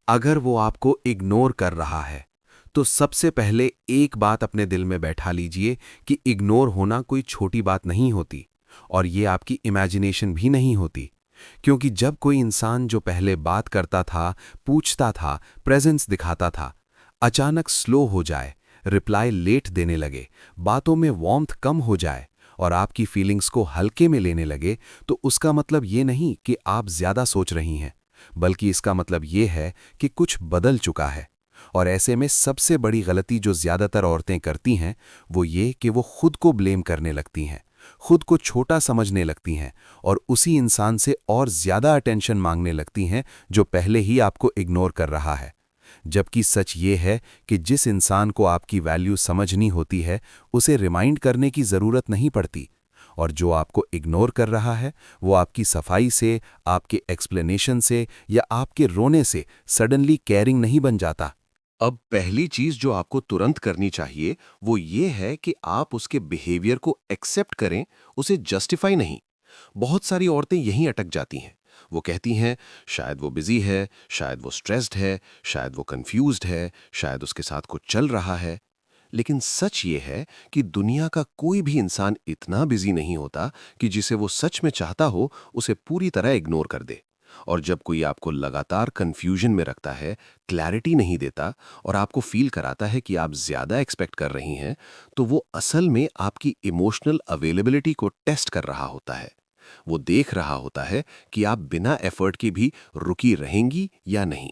अगर वो आपको इग्नोर कर रहा है, तो सबसे पहले एक बात अपने दिल में बैठा लीजिए कि इग्नोर होना कोई छोटी बात नहीं होती और ये आपकी इमेजिनेशन भी नहीं होती। क्योंकि जब कोई इंसान जो पहले बात करता था, पूछता था, प्रेजेंस दिखाता था, अचानक स्लो हो जाए, रिप्लाई लेट देने लगे, बातों में वार्मथ कम हो जाए और आपकी फीलिंग्स को हल्के में लेने लगे, तो उसका मतलब ये नहीं कि आप ज़्यादा सोच रही हैं, बल्कि इसका मतलब ये है कि कुछ बदल चुका है। और ऐसे में सबसे बड़ी गलती जो ज़्यादातर औरतें करती हैं, वो ये कि वो खुद को ब्लेम करने लगती हैं, खुद को छोटा समझने लगती हैं और उसी इंसान से और ज़्यादा अटेंशन मांगने लगती हैं जो पहले ही आपको इग्नोर कर रहा है। जबकि सच ये है कि जिस इंसान को आपकी वैल्यू समझनी होती है, उसे रिमाइंड करने की ज़रूरत नहीं पड़ती। और जो आपको इग्नोर कर रहा है, वो आपकी सफाई से, आपके एक्सप्लेनेशन से या आपके रोने से सडनली केयरिंग नहीं बन जाता। अब पहली चीज जो आपको तुरंत करनी चाहिए वो ये है कि आप उसके बिहेवियर को एक्सेप्ट करें, उसे जस्टिफाई नहीं। बहुत सारी औरतें यहीं अटक जाती हैं। वो कहती हैं शायद वो बिजी है, शायद वो स्ट्रेस्ड है, शायद वो कंफ्यूज्ड है, शायद उसके साथ कुछ चल रहा है। लेकिन सच ये है कि दुनिया का कोई भी इंसान इतना बिजी नहीं होता कि जिसे वो सच में चाहता हो उसे पूरी तरह इग्नोर कर दे। और जब कोई आपको लगातार कंफ्यूजन में रखता है, क्लैरिटी नहीं देता और आपको फील कराता है कि आप ज्यादा एक्सपेक्ट कर रही हैं, तो वो असल में आपकी इमोशनल अवेलेबिलिटी को टेस्ट कर रहा होता है। वो देख रहा होता है कि आप बिना एफर्ट के भी रुकी रहेंगी या नहीं।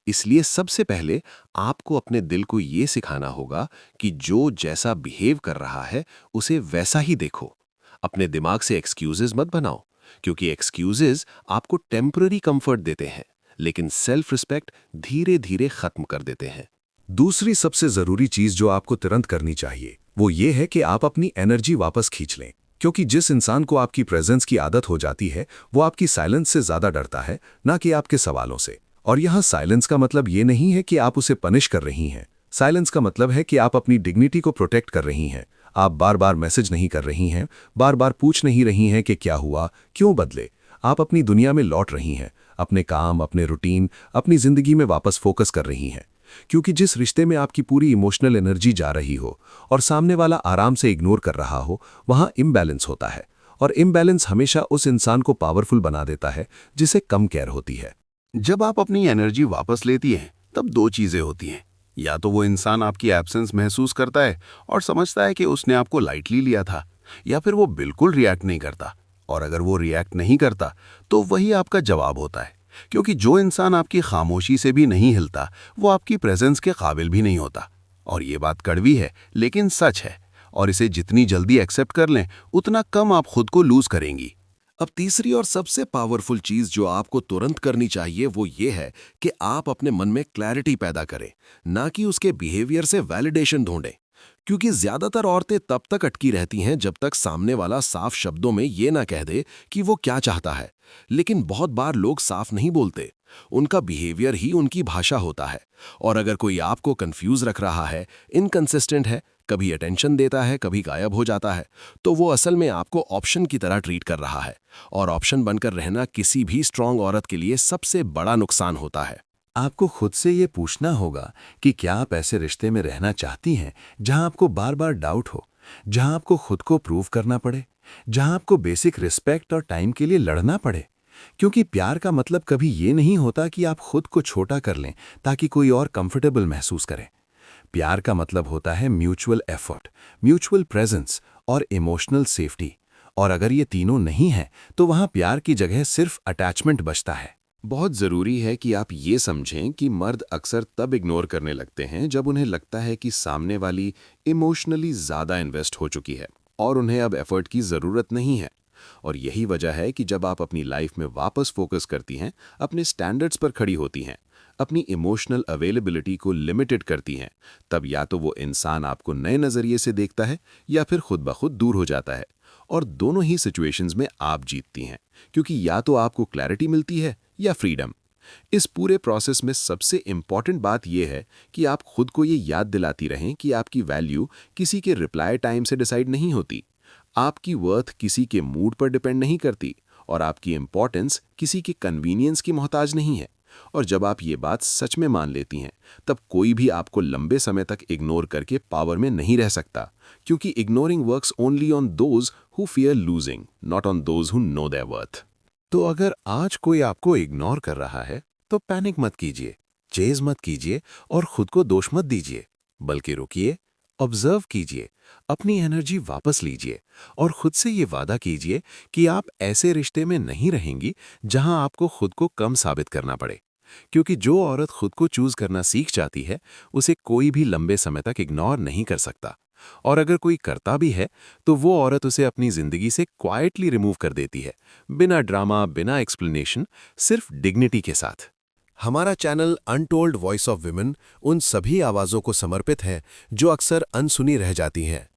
इसलिए सबसे पहले आपको अपने दिल को ये सिखाना होगा कि जो जैसा बिहेव कर रहा है उसे वैसा ही देखो। अपने दिमाग से एक्सक्यूजेस मत बनाओ, क्योंकि एक्सक्यूजेस आपको टेम्पररी कंफर्ट देते हैं, लेकिन सेल्फ रिस्पेक्ट धीरे धीरे खत्म कर देते हैं। दूसरी सबसे जरूरी चीज जो आपको तुरंत करनी चाहिए वो ये है कि आप अपनी एनर्जी वापस खींच लें। क्योंकि जिस इंसान को आपकी प्रेजेंस की आदत हो जाती है वो आपकी साइलेंस से ज्यादा डरता है, ना कि आपके सवालों से। और यहाँ साइलेंस का मतलब ये नहीं है कि आप उसे पनिश कर रही हैं। साइलेंस का मतलब है कि आप अपनी डिग्निटी को प्रोटेक्ट कर रही हैं। आप बार बार मैसेज नहीं कर रही हैं, बार बार पूछ नहीं रही हैं कि क्या हुआ, क्यों बदले। आप अपनी दुनिया में लौट रही हैं, अपने काम, अपने रूटीन, अपनी जिंदगी में वापस फोकस कर रही हैं। क्योंकि जिस रिश्ते में आपकी पूरी इमोशनल एनर्जी जा रही हो और सामने वाला आराम से इग्नोर कर रहा हो, वहां इम्बैलेंस होता है। और इम्बैलेंस हमेशा उस इंसान को पावरफुल बना देता है जिसे कम केयर होती है। जब आप अपनी एनर्जी वापस लेती हैं, तब दो चीजें होती हैं। या तो वो इंसान आपकी एब्सेंस महसूस करता है और समझता है कि उसने आपको लाइटली लिया था, या फिर वो बिल्कुल रिएक्ट नहीं करता। और अगर वो रिएक्ट नहीं करता, तो वही आपका जवाब होता है। क्योंकि जो इंसान आपकी खामोशी से भी नहीं हिलता, वो आपकी प्रेजेंस के काबिल भी नहीं होता। और ये बात कड़वी है, लेकिन सच है। और इसे जितनी जल्दी एक्सेप्ट कर लें, उतना कम आप खुद को लूज करेंगी। अब तीसरी और सबसे पावरफुल चीज जो आपको तुरंत करनी चाहिए वो ये है कि आप अपने मन में क्लैरिटी पैदा करें, ना कि उसके बिहेवियर से वैलिडेशन ढूंढें। क्योंकि ज्यादातर औरतें तब तक अटकी रहती हैं जब तक सामने वाला साफ शब्दों में ये ना कह दे कि वो क्या चाहता है। लेकिन बहुत बार लोग साफ नहीं बोलते, उनका बिहेवियर ही उनकी भाषा होता है। और अगर कोई आपको कंफ्यूज रख रहा है, इनकंसिस्टेंट है, कभी अटेंशन देता है, कभी गायब हो जाता है, तो वो असल में आपको ऑप्शन की तरह ट्रीट कर रहा है। और ऑप्शन बनकर रहना किसी भी स्ट्रांग औरत के लिए सबसे बड़ा नुकसान होता है। आपको खुद से ये पूछना होगा कि क्या आप ऐसे रिश्ते में रहना चाहती हैं जहां आपको बार बार डाउट हो, जहां आपको खुद को प्रूव करना पड़े, जहां आपको बेसिक रिस्पेक्ट और टाइम के लिए लड़ना पड़े। क्योंकि प्यार का मतलब कभी ये नहीं होता कि आप खुद को छोटा कर लें ताकि कोई और कंफर्टेबल महसूस करे। प्यार का मतलब होता है म्यूचुअल एफर्ट, म्यूचुअल प्रेजेंस और इमोशनल सेफ्टी। और अगर ये तीनों नहीं है तो वहां प्यार की जगह सिर्फ अटैचमेंट बचता है। बहुत ज़रूरी है कि आप ये समझें कि मर्द अक्सर तब इग्नोर करने लगते हैं जब उन्हें लगता है कि सामने वाली इमोशनली ज़्यादा इन्वेस्ट हो चुकी है और उन्हें अब एफर्ट की ज़रूरत नहीं है। और यही वजह है कि जब आप अपनी लाइफ में वापस फोकस करती हैं, अपने स्टैंडर्ड्स पर खड़ी होती हैं, अपनी इमोशनल अवेलेबिलिटी को लिमिटेड करती हैं, तब या तो वो इंसान आपको नए नज़रिए से देखता है या फिर खुद ब खुद दूर हो जाता है। और दोनों ही सिचुएशंस में आप जीतती हैं, क्योंकि या तो आपको क्लैरिटी मिलती है या फ्रीडम। इस पूरे प्रोसेस में सबसे इंपॉर्टेंट बात यह है कि आप खुद को ये याद दिलाती रहें कि आपकी वैल्यू किसी के रिप्लाई टाइम से डिसाइड नहीं होती, आपकी वर्थ किसी के मूड पर डिपेंड नहीं करती और आपकी इंपॉर्टेंस किसी के कन्वीनियंस की मोहताज नहीं है। और जब आप ये बात सच में मान लेती हैं, तब कोई भी आपको लंबे समय तक इग्नोर करके पावर में नहीं रह सकता, क्योंकि ignoring works only on those who fear losing, not on those who know there worth. तो अगर आज कोई आपको इग्नोर कर रहा है तो पैनिक मत कीजिए, चेज मत कीजिए और खुद को दोष मत दीजिए, बल्कि रुकिए, ऑब्जर्व कीजिए, अपनी एनर्जी वापस लीजिए और खुद से ये वादा कीजिए कि आप ऐसे रिश्ते में नहीं रहेंगी जहां आपको खुद को कम साबित करना पड़े। क्योंकि जो औरत खुद को चूज करना सीख जाती है, उसे कोई भी लंबे समय तक इग्नोर नहीं कर सकता। और अगर कोई करता भी है तो वो औरत उसे अपनी जिंदगी से क्वाइटली रिमूव कर देती है, बिना ड्रामा, बिना एक्सप्लेनेशन, सिर्फ डिग्निटी के साथ। हमारा channel untold voice of women उन सभी आवाज़ों को समर्पित है जो अक्सर अनसुनी रह जाती हैं।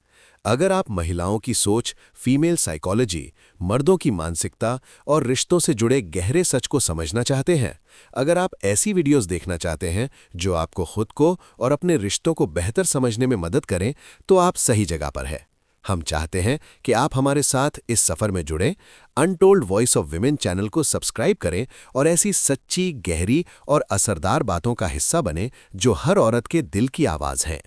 अगर आप महिलाओं की सोच, फीमेल साइकोलॉजी, मर्दों की मानसिकता और रिश्तों से जुड़े गहरे सच को समझना चाहते हैं, अगर आप ऐसी वीडियोस देखना चाहते हैं जो आपको खुद को और अपने रिश्तों को बेहतर समझने में मदद करें, तो आप सही जगह पर हैं। हम चाहते हैं कि आप हमारे साथ इस सफ़र में जुड़ें। Untold voice of women channel को सब्सक्राइब करें और ऐसी सच्ची, गहरी और असरदार बातों का हिस्सा बने जो हर औरत के दिल की आवाज़ हैं।